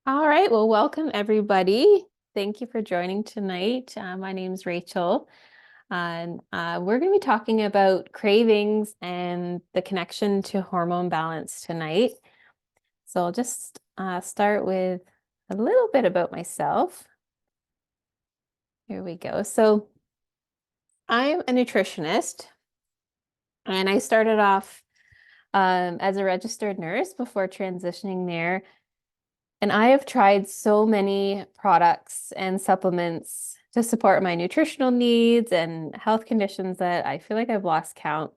All right, well, welcome everybody. Thank you for joining tonight. My name's Rachel, and we're going to be talking about cravings and the connection to hormone balance tonight. So I'll just start with a little bit about myself. Here we go. So I'm a nutritionist, and I started off as a registered nurse before transitioning there. And I have tried so many products and supplements to support my nutritional needs and health conditions that I feel like I've lost count.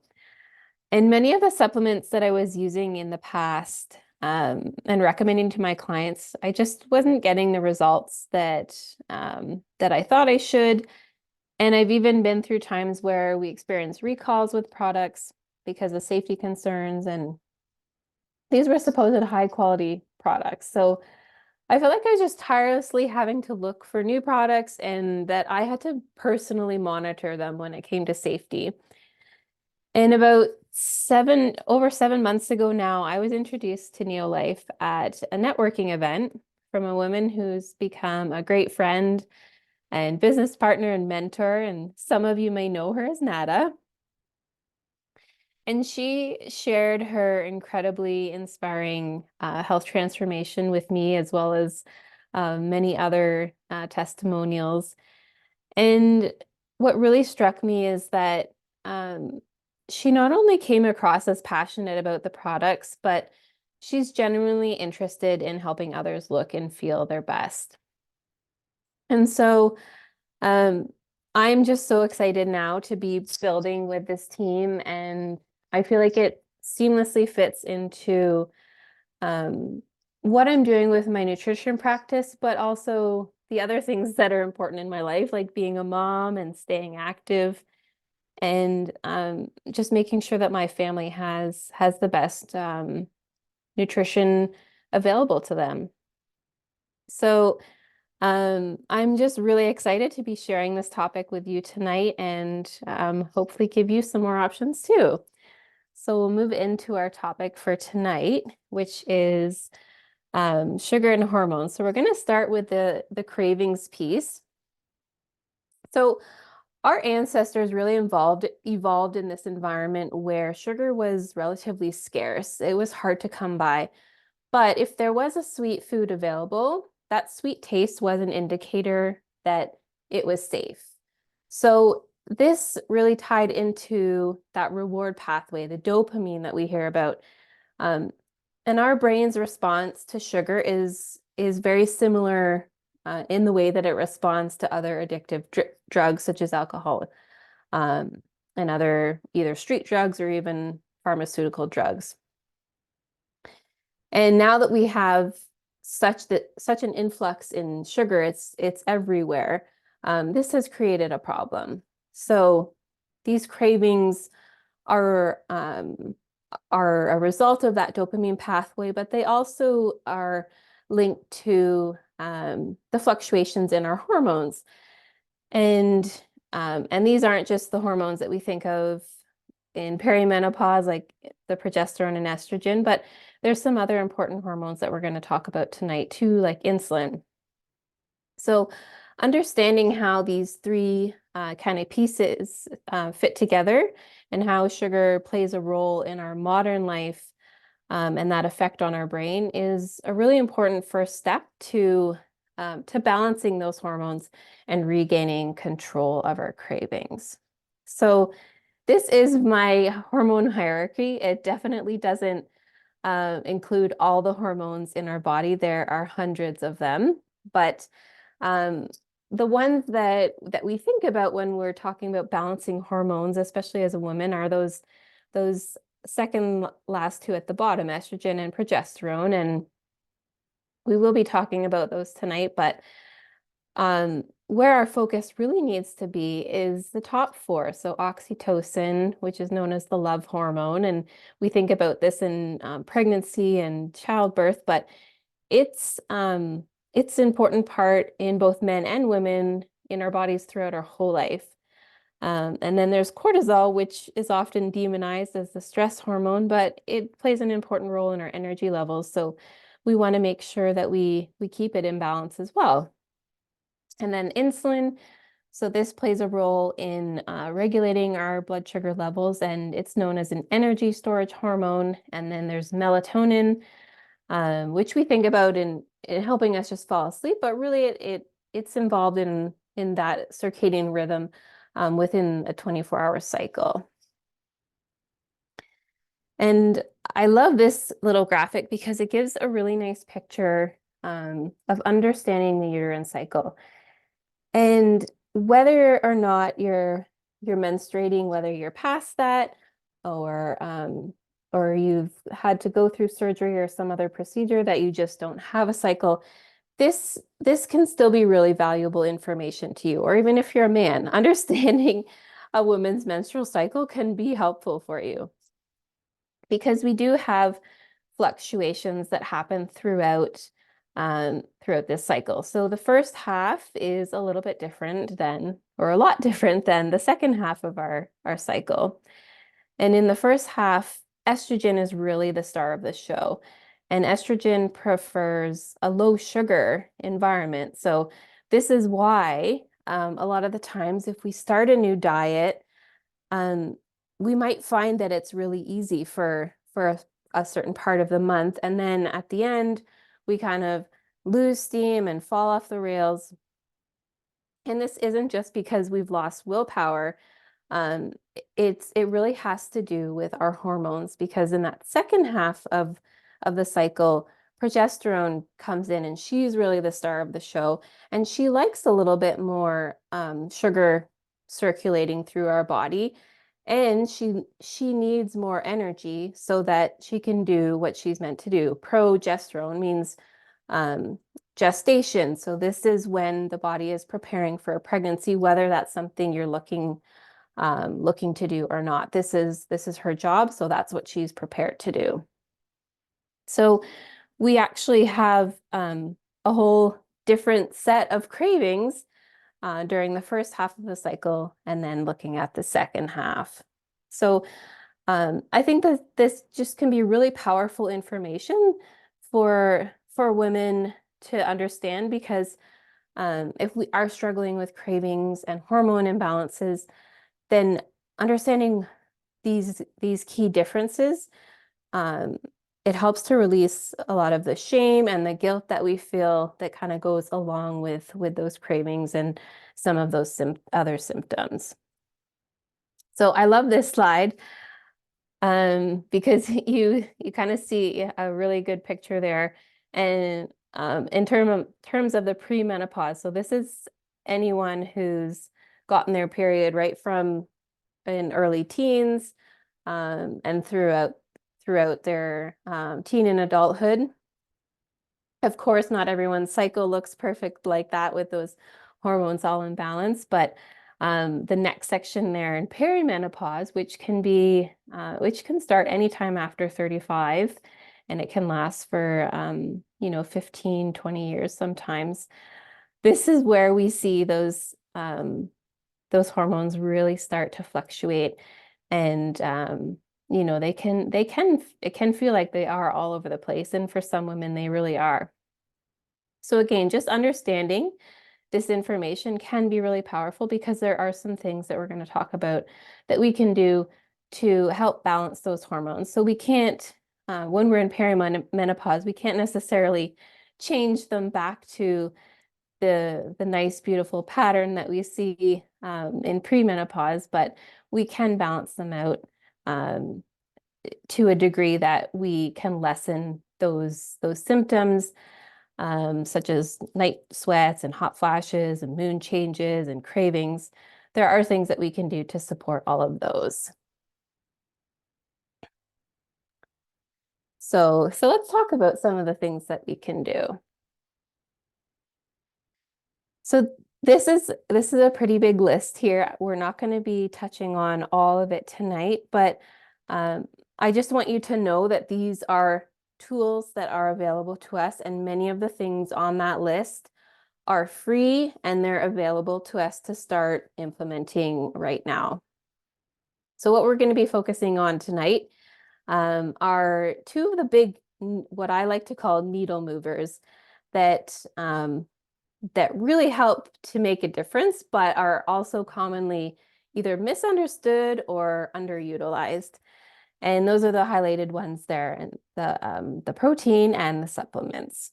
And many of the supplements that I was using in the past and recommending to my clients, I just wasn't getting the results that I thought I should. And I've even been through times where we experience recalls with products because of safety concerns, and these were supposed high quality products. So I felt like I was just tirelessly having to look for new products and that I had to personally monitor them when it came to safety. And about over 7 months ago now, I was introduced to Neolife at a networking event from a woman who's become a great friend and business partner and mentor. And some of you may know her as Nada. And she shared her incredibly inspiring health transformation with me, as well as many other testimonials. And what really struck me is that um, she not only came across as passionate about the products, but she's genuinely interested in helping others look and feel their best. And so um, I'm just so excited now to be building with this team, and I feel like it seamlessly fits into um, what I'm doing with my nutrition practice, but also the other things that are important in my life, like being a mom and staying active, and just making sure that my family has the best nutrition available to them. So I'm just really excited to be sharing this topic with you tonight, and hopefully give you some more options too. So we'll move into our topic for tonight, which is sugar and hormones. So we're going to start with the cravings piece. So our ancestors really evolved in this environment where sugar was relatively scarce. It was hard to come by. But if there was a sweet food available, that sweet taste was an indicator that it was safe. So this really tied into that reward pathway, the dopamine that we hear about. Um, and our brain's response to sugar is very similar in the way that it responds to other addictive drugs such as alcohol um, and other either street drugs or even pharmaceutical drugs. And now that we have such an influx in sugar, it's everywhere. This has created a problem. So these cravings are are a result of that dopamine pathway, but they also are linked to the fluctuations in our hormones. And these aren't just the hormones that we think of in perimenopause, like the progesterone and estrogen, but there's some other important hormones that we're going to talk about tonight too, like insulin. So understanding how these three kind of pieces fit together and how sugar plays a role in our modern life and that effect on our brain is a really important first step to balancing those hormones and regaining control of our cravings. So this is my hormone hierarchy. It definitely doesn't include all the hormones in our body. There are hundreds of them, but um, the ones that we think about when we're talking about balancing hormones, especially as a woman, are those second last two at the bottom, estrogen and progesterone, and we will be talking about those tonight. But where our focus really needs to be is the top four. So oxytocin, which is known as the love hormone, and we think about this in pregnancy and childbirth, but it's an important part in both men and women in our bodies throughout our whole life. And then there's cortisol, which is often demonized as the stress hormone, but it plays an important role in our energy levels. So we want to make sure that we keep it in balance as well. And then insulin. So this plays a role in regulating our blood sugar levels, and it's known as an energy storage hormone. And then there's melatonin, which we think about in helping us just fall asleep, but really it's involved in that circadian rhythm within a 24-hour cycle. And I love this little graphic because it gives a really nice picture of understanding the uterine cycle. And whether or not you're menstruating, whether you're past that or you've had to go through surgery or some other procedure that you just don't have a cycle, this can still be really valuable information to you. Or even if you're a man, understanding a woman's menstrual cycle can be helpful for you because we do have fluctuations that happen throughout this cycle. So the first half is a little bit different than, or a lot different than the second half of our cycle. And in the first half, estrogen is really the star of the show. And estrogen prefers a low sugar environment. So this is why a lot of the times if we start a new diet, um, we might find that it's really easy for a certain part of the month. And then at the end, we kind of lose steam and fall off the rails. And this isn't just because we've lost willpower. Um, it really has to do with our hormones because in that second half of the cycle, progesterone comes in and she's really the star of the show. And she likes a little bit more sugar circulating through our body. And she needs more energy so that she can do what she's meant to do. Progesterone means um, gestation. So this is when the body is preparing for a pregnancy, whether that's something you're looking to do or not. This is her job, so that's what she's prepared to do. So we actually have a whole different set of cravings during the first half of the cycle and then looking at the second half. So I think that this just can be really powerful information for women to understand because if we are struggling with cravings and hormone imbalances, then understanding these key differences, um, it helps to release a lot of the shame and the guilt that we feel that kind of goes along with those cravings and some of those other symptoms. So I love this slide because you kind of see a really good picture there. And in terms of the premenopause, so this is anyone who's gotten their period right from in early teens and throughout their teen and adulthood. Of course, not everyone's cycle looks perfect like that with those hormones all in balance, but the next section there in perimenopause, which can start anytime after 35, and it can last for 15, 20 years sometimes. This is where we see those hormones really start to fluctuate and it can feel like they are all over the place, and for some women they really are. So again, just understanding this information can be really powerful because there are some things that we're going to talk about that we can do to help balance those hormones. So we can't when we're in perimenopause, we can't necessarily change them back to the nice, beautiful pattern that we see in premenopause, but we can balance them out to a degree that we can lessen those symptoms, such as night sweats and hot flashes and mood changes and cravings. There are things that we can do to support all of those. So let's talk about some of the things that we can do. So this is a pretty big list here. We're not going to be touching on all of it tonight, but I just want you to know that these are tools that are available to us, and many of the things on that list are free and they're available to us to start implementing right now. So what we're going to be focusing on tonight are two of the big, what I like to call needle movers that that really help to make a difference, but are also commonly either misunderstood or underutilized. And those are the highlighted ones there, and the protein and the supplements.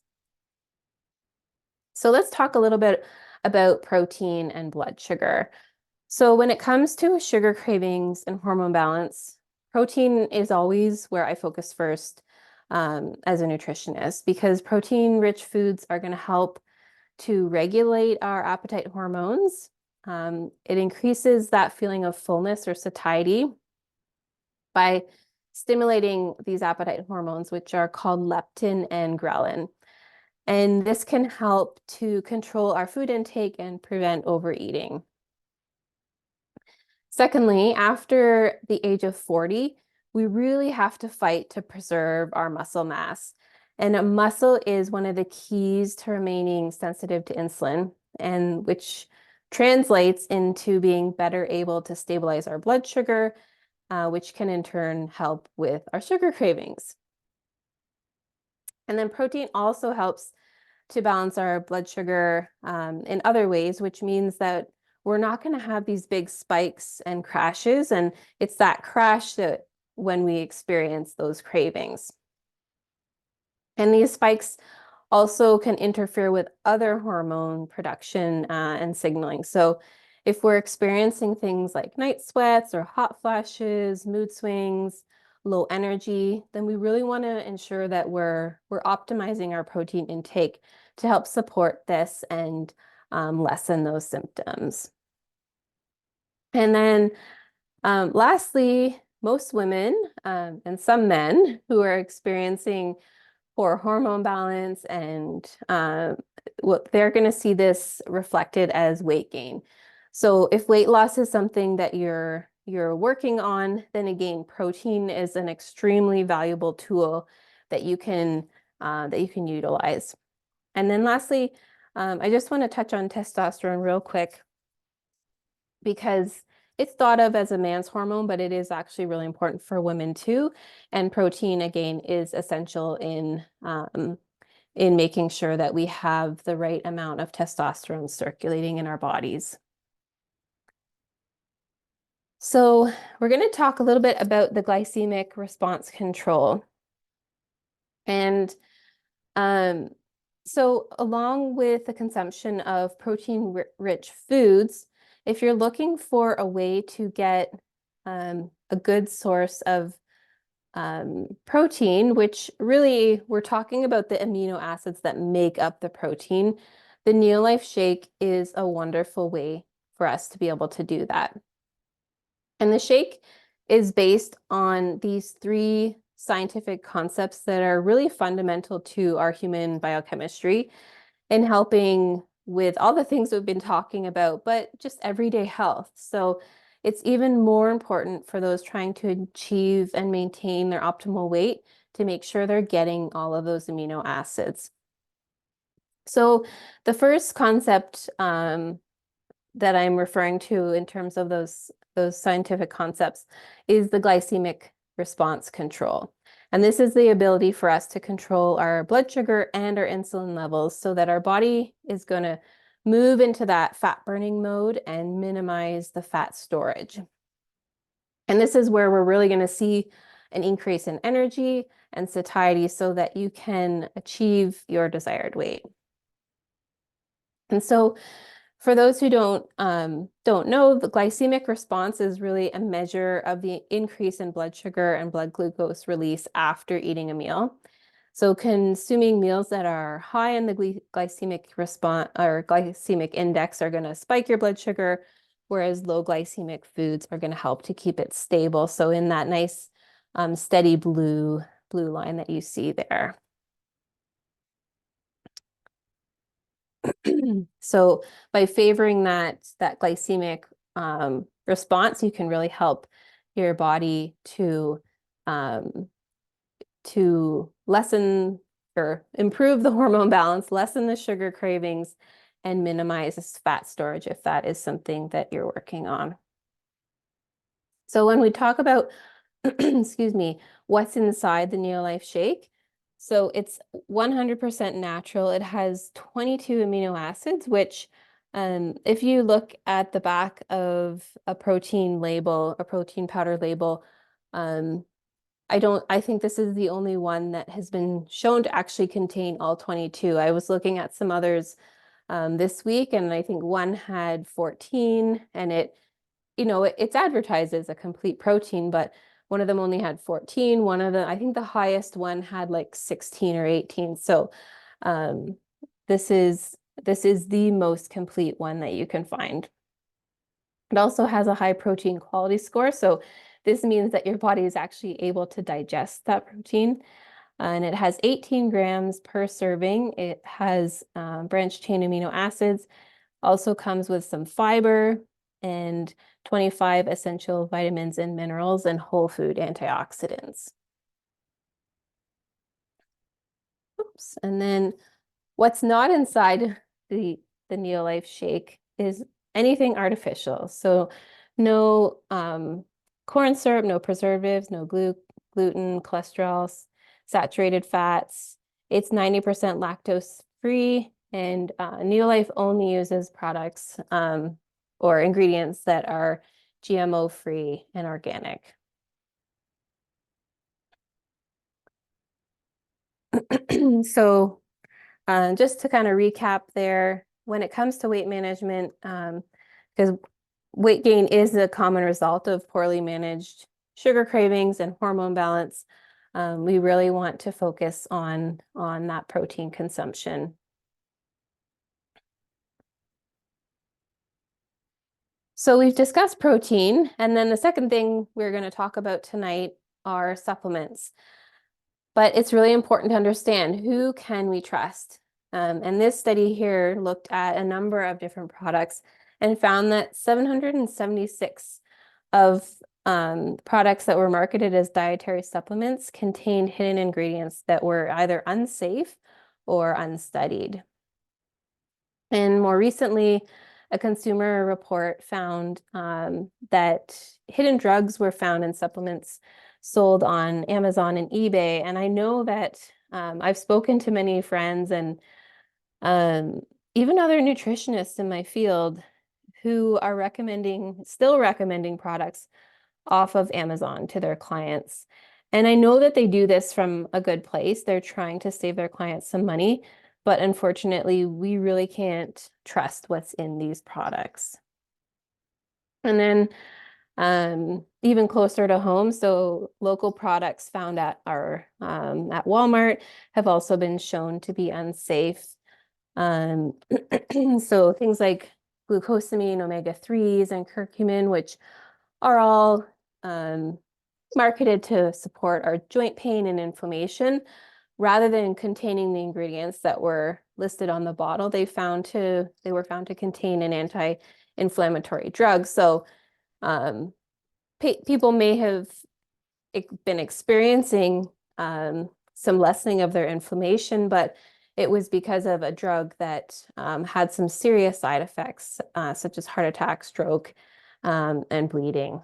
So let's talk a little bit about protein and blood sugar. So when it comes to sugar cravings and hormone balance, protein is always where I focus first as a nutritionist, because protein-rich foods are going to help to regulate our appetite hormones. It increases that feeling of fullness or satiety by stimulating these appetite hormones, which are called leptin and ghrelin. And this can help to control our food intake and prevent overeating. Secondly, after the age of 40, we really have to fight to preserve our muscle mass. And a muscle is one of the keys to remaining sensitive to insulin, and which translates into being better able to stabilize our blood sugar, which can in turn help with our sugar cravings. And then protein also helps to balance our blood sugar in other ways, which means that we're not going to have these big spikes and crashes. And it's that crash that when we experience those cravings. And these spikes also can interfere with other hormone production and signaling. So if we're experiencing things like night sweats or hot flashes, mood swings, low energy, then we really want to ensure that we're optimizing our protein intake to help support this and lessen those symptoms. And then lastly, most women and some men who are experiencing poor hormone balance, and what they're going to see this reflected as weight gain. So if weight loss is something that you're working on, then again, protein is an extremely valuable tool that you can utilize. And then lastly, I just want to touch on testosterone real quick, because it's thought of as a man's hormone, but it is actually really important for women too. And protein, again, is essential in making sure that we have the right amount of testosterone circulating in our bodies. So we're going to talk a little bit about the glycemic response control. And so along with the consumption of protein-rich foods, if you're looking for a way to get a good source of protein, which really we're talking about the amino acids that make up the protein, the Neolife shake is a wonderful way for us to be able to do that. And the shake is based on these three scientific concepts that are really fundamental to our human biochemistry in helping with all the things we've been talking about, but just everyday health. So it's even more important for those trying to achieve and maintain their optimal weight to make sure they're getting all of those amino acids. So the first concept that I'm referring to in terms of those scientific concepts is the glycemic response control. And this is the ability for us to control our blood sugar and our insulin levels so that our body is going to move into that fat burning mode and minimize the fat storage. And this is where we're really going to see an increase in energy and satiety so that you can achieve your desired weight. And so for those who don't know, the glycemic response is really a measure of the increase in blood sugar and blood glucose release after eating a meal. So consuming meals that are high in the glycemic response or glycemic index are going to spike your blood sugar, whereas low glycemic foods are going to help to keep it stable. So in that nice steady blue line that you see there. So by favoring that glycemic response, you can really help your body to lessen or improve the hormone balance, lessen the sugar cravings, and minimizes fat storage if that is something that you're working on. So when we talk about, excuse me, what's inside the Neolife shake, so it's 100% natural. It has 22 amino acids, which if you look at the back of a protein label, a protein powder label, um, I think this is the only one that has been shown to actually contain all 22. I was looking at some others this week, and I think one had 14, and it's advertised as a complete protein, but one of them only had 14. I think the highest one had like 16 or 18. So um, this is the most complete one that you can find. It also has a high protein quality score. So this means that your body is actually able to digest that protein. And it has 18 grams per serving. It has branched chain amino acids, also comes with some fiber and 25 essential vitamins and minerals and whole food antioxidants. Oops. And then what's not inside the Neolife shake is anything artificial. So no corn syrup, no preservatives, no gluten, cholesterol, saturated fats. It's 90% lactose free, and Neolife only uses products or ingredients that are GMO free and organic. So just to kind of recap there, when it comes to weight management, because weight gain is a common result of poorly managed sugar cravings and hormone balance, we really want to focus on that protein consumption. So we've discussed protein, and then the second thing we're going to talk about tonight are supplements. But it's really important to understand, who can we trust? And this study here looked at a number of different products and found that 776 of products that were marketed as dietary supplements contained hidden ingredients that were either unsafe or unstudied. And more recently, a consumer report found that hidden drugs were found in supplements sold on Amazon and eBay. And I know that I've spoken to many friends and even other nutritionists in my field who are still recommending products off of Amazon to their clients. And I know that they do this from a good place. They're trying to save their clients some money, but unfortunately, we really can't trust what's in these products. And then even closer to home, so local products found at at Walmart have also been shown to be unsafe. So things like glucosamine, omega-3s, and curcumin, which are all marketed to support our joint pain and inflammation, rather than containing the ingredients that were listed on the bottle, they were found to contain an anti-inflammatory drug. So people may have been experiencing some lessening of their inflammation, but it was because of a drug that had some serious side effects, such as heart attack, stroke, and bleeding.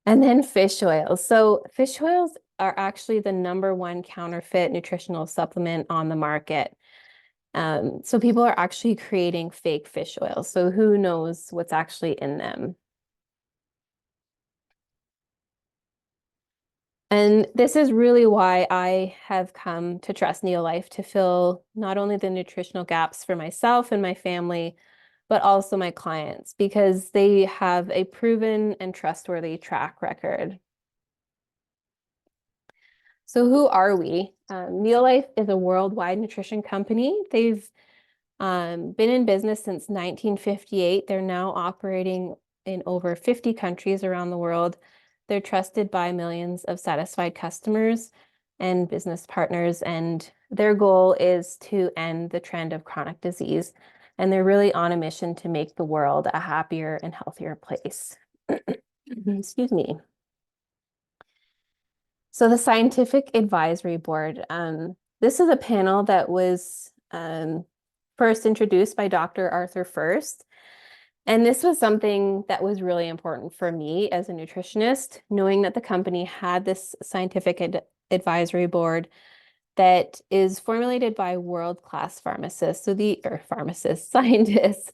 And then fish oils. So fish oils are actually the #1 counterfeit nutritional supplement on the market. So people are actually creating fake fish oils. So who knows what's actually in them? And this is really why I have come to trust Neolife to fill not only the nutritional gaps for myself and my family, but also my clients, because they have a proven and trustworthy track record. So who are we? Neolife is a worldwide nutrition company. They've been in business since 1958. They're now operating in over 50 countries around the world. They're trusted by millions of satisfied customers and business partners, and their goal is to end the trend of chronic disease. And they're really on a mission to make the world a happier and healthier place. Excuse me. So the Scientific Advisory Board, this is a panel that was first introduced by Dr. Arthur First. And this was something that was really important for me as a nutritionist, knowing that the company had this scientific advisory board that is formulated by world-class pharmacists. So scientists.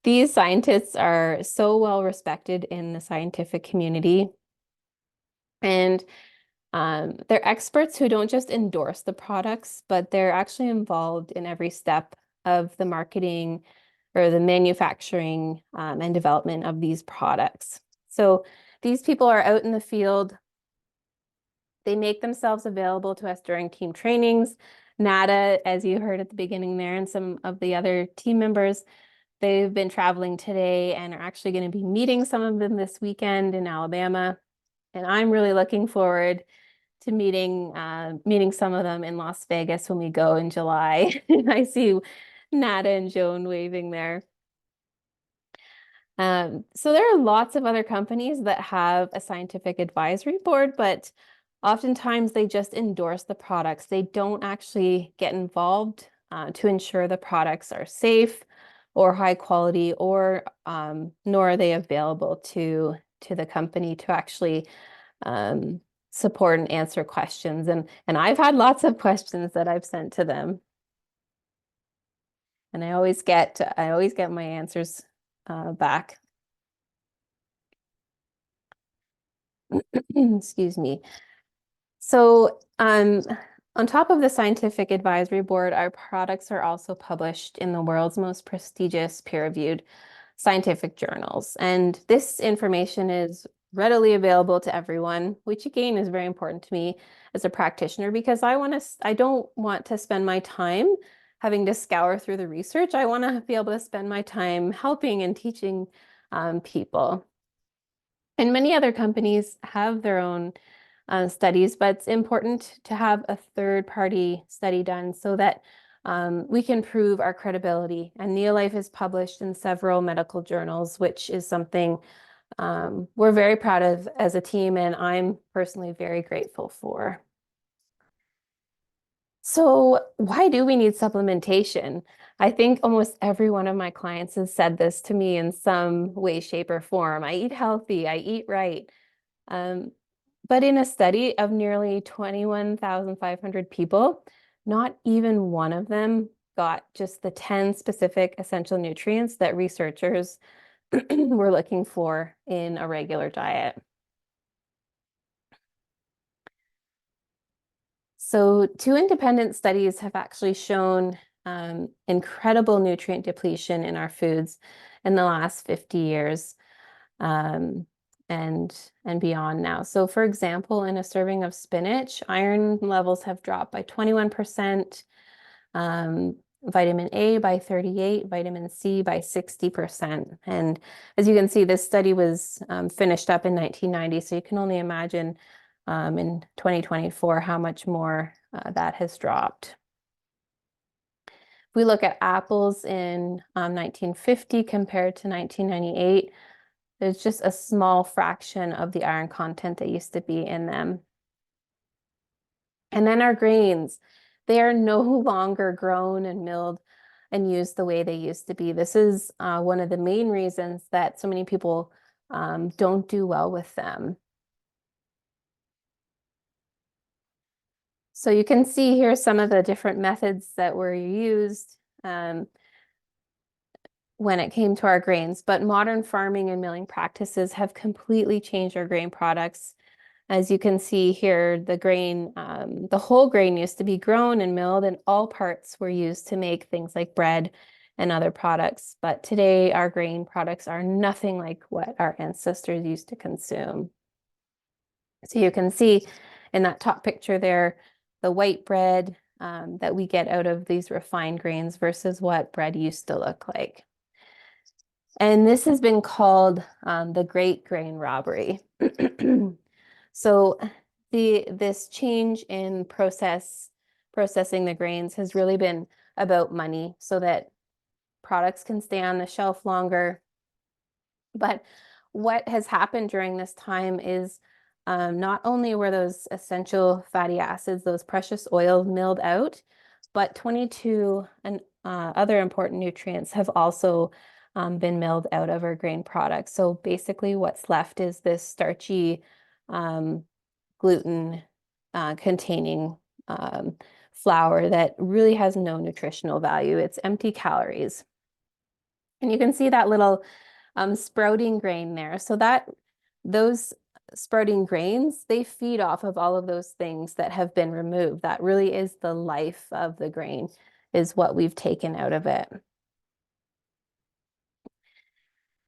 These scientists are so well respected in the scientific community. And they're experts who don't just endorse the products, but they're actually involved in every step of the marketing or the manufacturing and development of these products. So these people are out in the field. They make themselves available to us during team trainings. Nada, as you heard at the beginning there, and some of the other team members, they've been traveling today and are actually going to be meeting some of them this weekend in Alabama. And I'm really looking forward to meeting some of them in Las Vegas when we go in July. I see Nada and Joan waving there. So there are lots of other companies that have a scientific advisory board, but oftentimes they just endorse the products. They don't actually get involved to ensure the products are safe or high quality, or nor are they available to the company to actually support and answer questions. And I've had lots of questions that I've sent to them. And I always get my answers back. Excuse me. So on top of the scientific advisory board, our products are also published in the world's most prestigious peer-reviewed scientific journals. And this information is readily available to everyone, which again is very important to me as a practitioner, because I don't want to spend my time having to scour through the research. I want to be able to spend my time helping and teaching people. And many other companies have their own studies, but it's important to have a third-party study done so that we can prove our credibility. And Neolife is published in several medical journals, which is something we're very proud of as a team, and I'm personally very grateful for. So why do we need supplementation? I think almost every one of my clients has said this to me in some way, shape, or form. I eat healthy, I eat right. But in a study of nearly 21,500 people, not even one of them got just the 10 specific essential nutrients that researchers were looking for in a regular diet. So 2 independent studies have actually shown incredible nutrient depletion in our foods in the last 50 years. And beyond now. So for example, in a serving of spinach, iron levels have dropped by 21%, vitamin A by 38%, vitamin C by 60%. And as you can see, this study was finished up in 1990, so you can only imagine in 2024 how much more that has dropped. If we look at apples in 1950 compared to 1998, there's just a small fraction of the iron content that used to be in them. And then our grains, they are no longer grown and milled and used the way they used to be. This is one of the main reasons that so many people don't do well with them. So you can see here some of the different methods that were used when it came to our grains, but modern farming and milling practices have completely changed our grain products. As you can see here, the whole grain used to be grown and milled, and all parts were used to make things like bread and other products. But today, our grain products are nothing like what our ancestors used to consume. So you can see in that top picture there, the white bread that we get out of these refined grains versus what bread used to look like. And this has been called the Great Grain Robbery. So this change in processing the grains has really been about money so that products can stay on the shelf longer. But what has happened during this time is not only were those essential fatty acids, those precious oils milled out, but 22 and other important nutrients have also been milled out of our grain products. So basically what's left is this starchy gluten containing flour that really has no nutritional value. It's empty calories. And you can see that little sprouting grain there. So those sprouting grains, they feed off of all of those things that have been removed. That really is the life of the grain, is what we've taken out of it.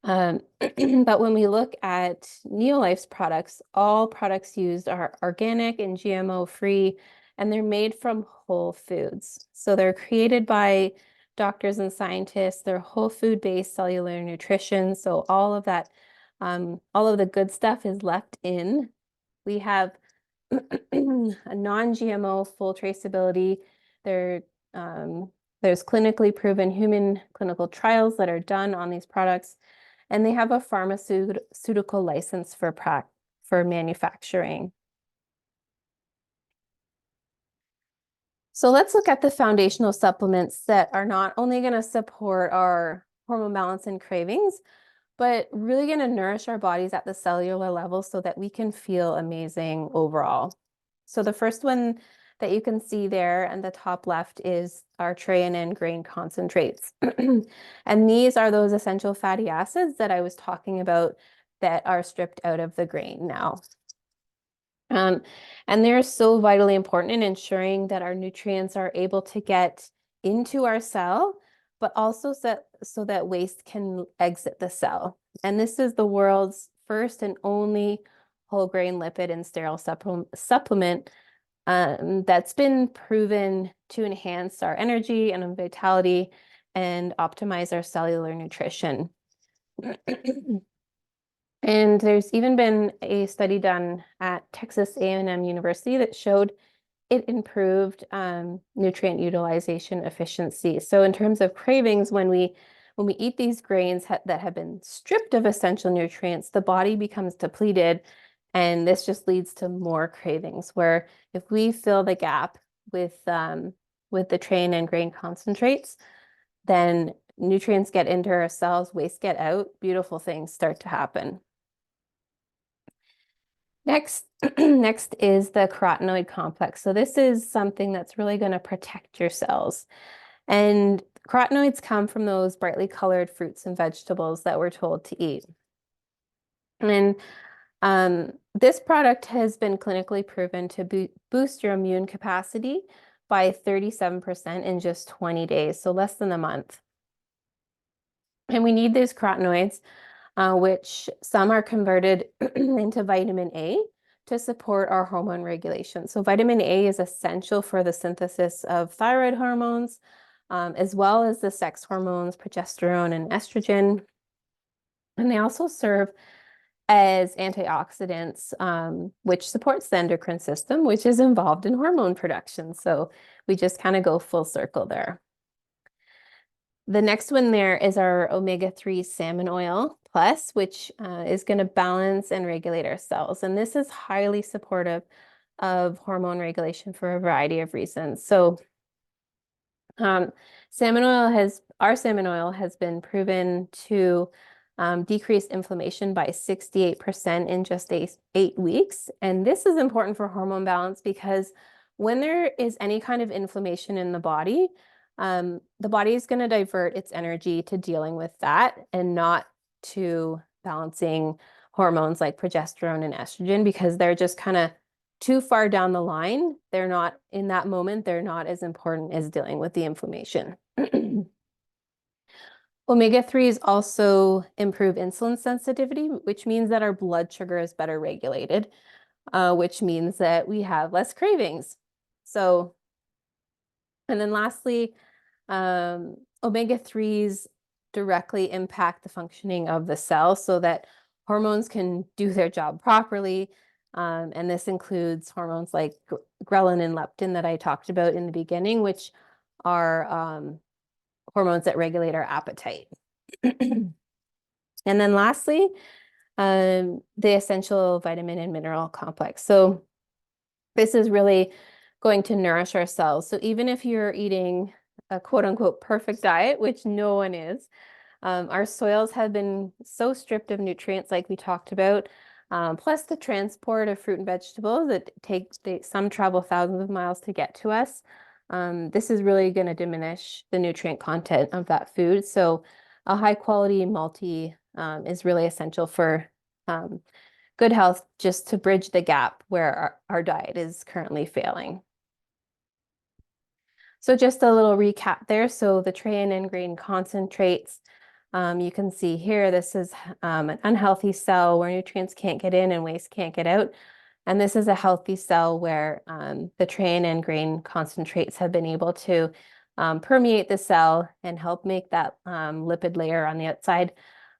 But when we look at Neolife's products, all products used are organic and GMO free, and they're made from whole foods. So they're created by doctors and scientists. They're whole food based cellular nutrition. So all of that, all of the good stuff is left in. We have a non-GMO full traceability. There's clinically proven human clinical trials that are done on these products, and they have a pharmaceutical license for manufacturing. So let's look at the foundational supplements that are not only going to support our hormone balance and cravings, but really going to nourish our bodies at the cellular level so that we can feel amazing overall. So the first one that you can see there in the top left is our Trianin grain concentrates. And these are those essential fatty acids that I was talking about that are stripped out of the grain now. And they're so vitally important in ensuring that our nutrients are able to get into our cell, but also so that waste can exit the cell. And this is the world's first and only whole grain lipid and sterile supplement that's been proven to enhance our energy and vitality and optimize our cellular nutrition. And there's even been a study done at Texas A&M University that showed it improved nutrient utilization efficiency. So in terms of cravings, when we eat these grains that have been stripped of essential nutrients, the body becomes depleted, and this just leads to more cravings. Where if we fill the gap with the Trianin and grain concentrates, then nutrients get into our cells, waste get out, beautiful things start to happen. Next, next is the carotenoid complex. So this is something that's really going to protect your cells. And carotenoids come from those brightly colored fruits and vegetables that we're told to eat. And this product has been clinically proven to boost your immune capacity by 37% in just 20 days, so less than a month. And we need these carotenoids, which some are converted into vitamin A to support our hormone regulation. So vitamin A is essential for the synthesis of thyroid hormones, as well as the sex hormones, progesterone and estrogen. And they also serve as antioxidants, which supports the endocrine system, which is involved in hormone production. So we just kind of go full circle there. The next one there is our omega-3 salmon oil plus, which is going to balance and regulate our cells. And this is highly supportive of hormone regulation for a variety of reasons. So our salmon oil has been proven to decrease inflammation by 68% in just 8 weeks. And this is important for hormone balance because when there is any kind of inflammation in the body is going to divert its energy to dealing with that and not to balancing hormones like progesterone and estrogen, because they're just kind of too far down the line. They're not, in that moment, they're not as important as dealing with the inflammation. Omega-3s also improve insulin sensitivity, which means that our blood sugar is better regulated, which means that we have less cravings. So, and then lastly, omega-3s directly impact the functioning of the cell so that hormones can do their job properly. And this includes hormones like ghrelin and leptin that I talked about in the beginning, which are hormones that regulate our appetite. And then lastly, the essential vitamin and mineral complex. So this is really going to nourish our cells. So even if you're eating a quote unquote perfect diet, which no one is, our soils have been so stripped of nutrients like we talked about. Plus the transport of fruit and vegetables that some travel thousands of miles to get to us. This is really going to diminish the nutrient content of that food. So a high quality multi is really essential for um, good health, just to bridge the gap where our diet is currently failing. So just a little recap there. So the tray and grain concentrates, you can see here, this is an unhealthy cell where nutrients can't get in and waste can't get out. And this is a healthy cell where the tray and grain concentrates have been able to permeate the cell and help make that lipid layer on the outside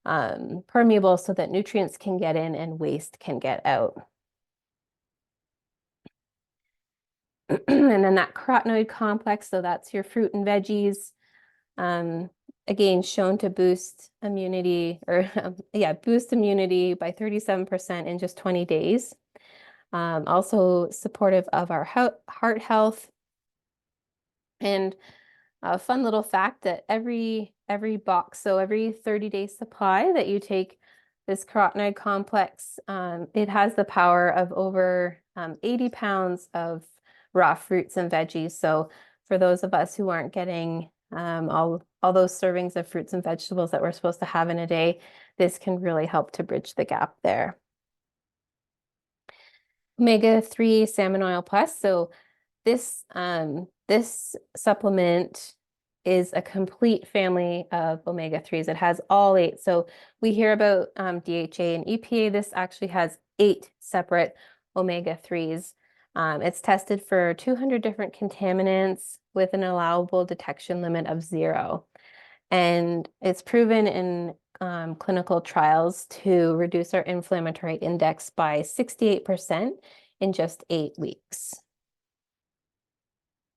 permeable so that nutrients can get in and waste can get out. And then that carotenoid complex, so that's your fruit and veggies. Again, shown to boost immunity or boost immunity by 37% in just 20 days. Also supportive of our heart health. And a fun little fact that every box, so every 30-day supply that you take this carotenoid complex, it has the power of over 80 pounds of raw fruits and veggies. So for those of us who aren't getting all those servings of fruits and vegetables that we're supposed to have in a day, this can really help to bridge the gap there. Omega-3 salmon oil plus. So this supplement is a complete family of omega-3s. It has all 8. So we hear about DHA and EPA. This actually has 8 separate omega-3s. It's tested for 200 different contaminants with an allowable detection limit of 0. And it's proven in clinical trials to reduce our inflammatory index by 68% in just 8 weeks.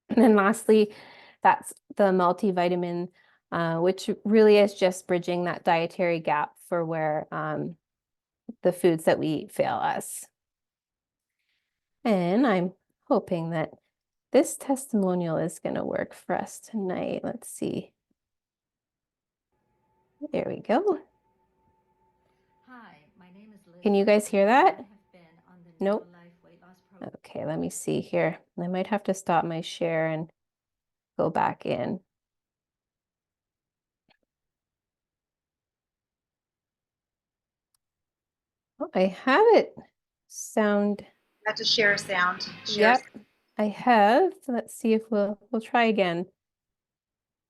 And then lastly, that's the multivitamin, which really is just bridging that dietary gap for where the foods that we eat fail us. And I'm hoping that this testimonial is going to work for us tonight. Let's see. There we go. Hi, my name is Liz. Can you guys hear that? I have been on the Nope. Life weight loss program. Okay, let me see here. I might have to stop my share and go back in. Oh, I have it sound. Have to share sound. Yep, I have. Let's see if we'll try again.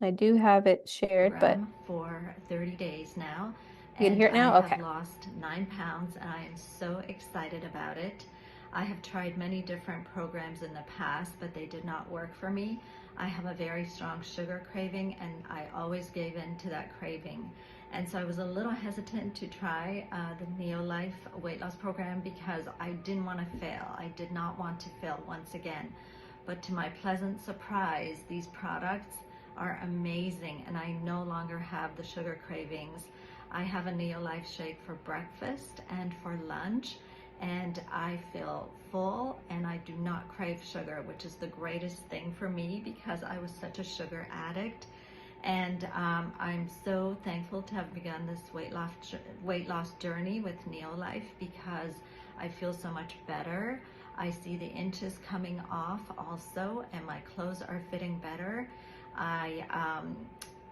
I do have it shared, but For 30 days now. You can hear it now? I Okay. have lost 9 pounds and I am so excited about it. I have tried many different programs in the past, but they did not work for me. I have a very strong sugar craving and I always gave in to that craving. And so I was a little hesitant to try the Neolife weight loss program because I didn't want to fail. I did not want to fail once again. But to my pleasant surprise, these products are amazing and I no longer have the sugar cravings. I have a Neolife shake for breakfast and for lunch and I feel full and I do not crave sugar, which is the greatest thing for me because I was such a sugar addict. And I'm so thankful to have begun this weight loss journey with Neolife because I feel so much better. I see the inches coming off also, and my clothes are fitting better. I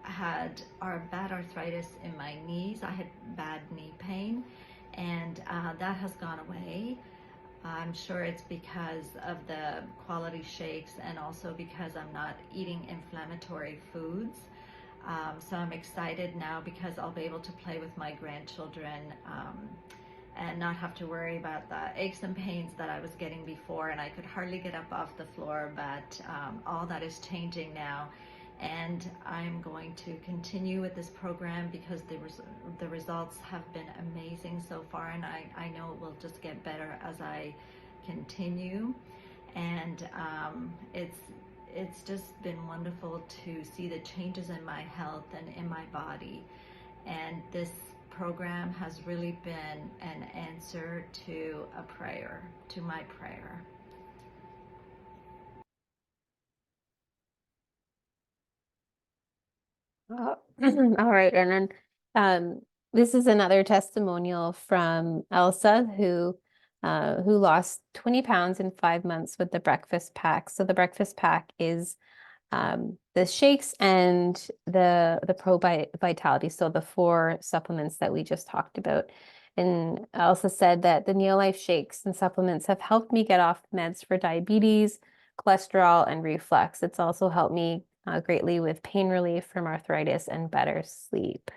had bad arthritis in my knees. I had bad knee pain, and that has gone away. I'm sure it's because of the quality shakes and also because I'm not eating inflammatory foods. So I'm excited now because I'll be able to play with my grandchildren and not have to worry about the aches and pains that I was getting before, and I could hardly get up off the floor, but all that is changing now. And I'm going to continue with this program because the results have been amazing so far, and I know it will just get better as I continue. And it's just been wonderful to see the changes in my health and in my body. And this program has really been an answer to a prayer, to my prayer. Oh, all right. And then this is another testimonial from Elsa who lost 20 pounds in 5 months with the breakfast pack. So the breakfast pack is the shakes and the Pro Vitality, so the four supplements that we just talked about. And Elsa said that the Neolife shakes and supplements have helped me get off meds for diabetes, cholesterol, and reflux. It's also helped me greatly with pain relief from arthritis and better sleep.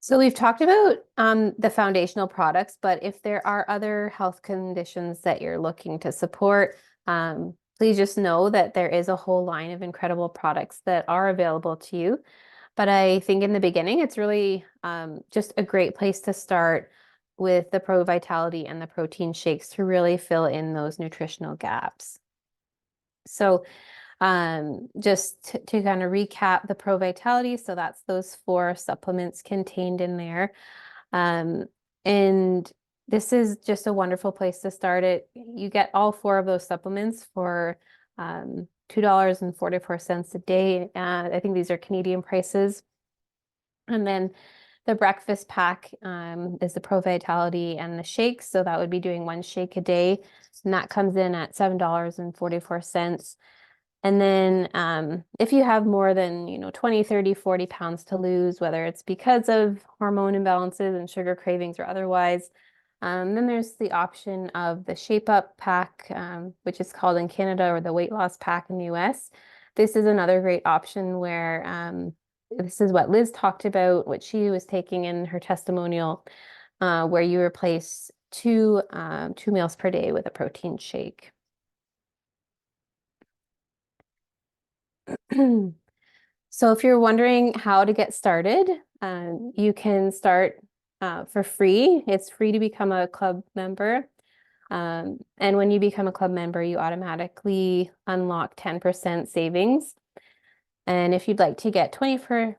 So we've talked about the foundational products, but if there are other health conditions that you're looking to support, please just know that there is a whole line of incredible products that are available to you. But I think in the beginning, it's really just a great place to start with the Pro Vitality and the protein shakes to really fill in those nutritional gaps. So just to kind of recap the Pro Vitality, so that's those four supplements contained in there. Um, and this is just a wonderful place to start it. You get all four of those supplements for $2.44 a day. I think these are Canadian prices. And then the breakfast pack is the Pro Vitality and the shakes. So that would be doing one shake a day. And that comes in at $7.44. And then if you have more than, 20, 30, 40 pounds to lose, whether it's because of hormone imbalances and sugar cravings or otherwise, then there's the option of the Shape Up pack, which is called in Canada, or the weight loss pack in the US. This is another great option where this is what Liz talked about, what she was taking in her testimonial, where you replace two meals per day with a protein shake. So if you're wondering how to get started, you can start for free. It's free to become a club member. And when you become a club member, you automatically unlock 10% savings. And if you'd like to get 20%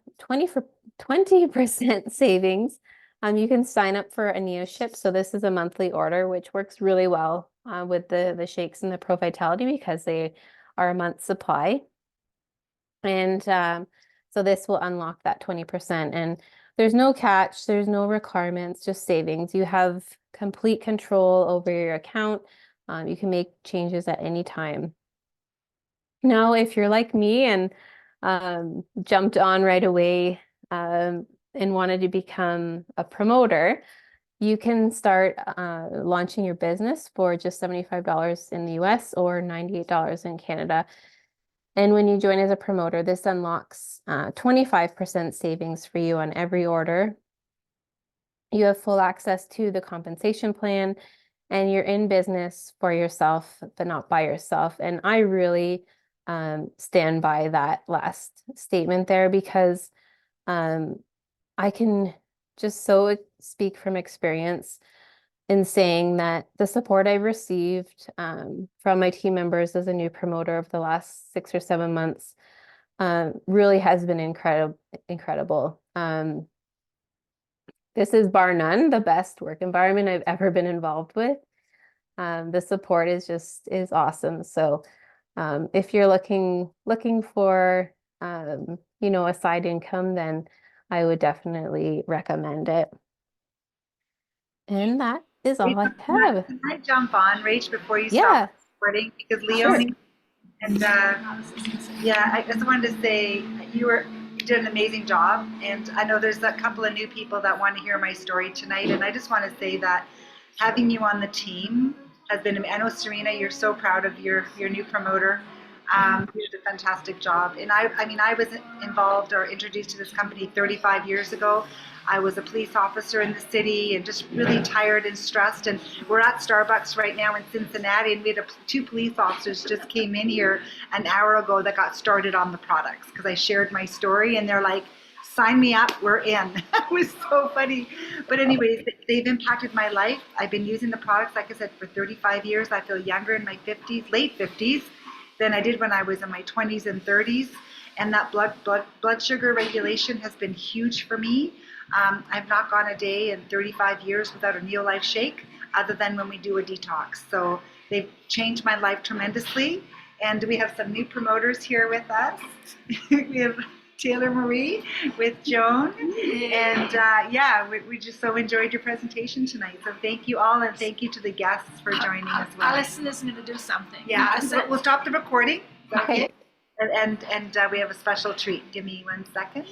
savings, you can sign up for a NeoShip. So this is a monthly order, which works really well with the shakes and the Pro Vitality because they are a month's supply. And so this will unlock that 20%. And there's no catch, there's no requirements, just savings. You have complete control over your account. You can make changes at any time. Now, if you're like me and jumped on right away and wanted to become a promoter, you can start launching your business for just $75 in the US or $98 in Canada. And when you join as a promoter, this unlocks 25% savings for you on every order. You have full access to the compensation plan, and you're in business for yourself, but not by yourself. And I really stand by that last statement there because I can just so speak from experience in saying that the support I've received from my team members as a new promoter of the last 6 or 7 months really has been incredible. This is bar none the best work environment I've ever been involved with. The support is awesome. So if you're looking for a side income, then I would definitely recommend it. And that is all I have. Can I jump on, Rach, before you stop Yeah, recording? Because sure. Leonie and yeah, I just wanted to say you did an amazing job, and I know there's a couple of new people that want to hear my story tonight, and I just want to say that having you on the team has been. I know Serena, you're so proud of your new promoter. You did a fantastic job, and I mean, I was involved or introduced to this company 35 years ago. I was a police officer in the city and just really tired and stressed. And we're at Starbucks right now in Cincinnati, and we had two police officers just came in here an hour ago that got started on the products because I shared my story, and they're like, sign me up, we're in. It was so funny. But anyways, they've impacted my life. I've been using the products, like I said, for 35 years. I feel younger in my 50s, late 50s. than I did when I was in my 20s and 30s. And that blood sugar regulation has been huge for me. I've not gone a day in 35 years without a Neolife shake, other than when we do a detox. So they've changed my life tremendously. And we have some new promoters here with us. We have Taylor Marie with Joan. And yeah, we just so enjoyed your presentation tonight. So thank you all, and thank you to the guests for joining as well. Alison is going to do something. Yeah, so we'll stop the recording. Okay. And we have a special treat. Give me 1 second.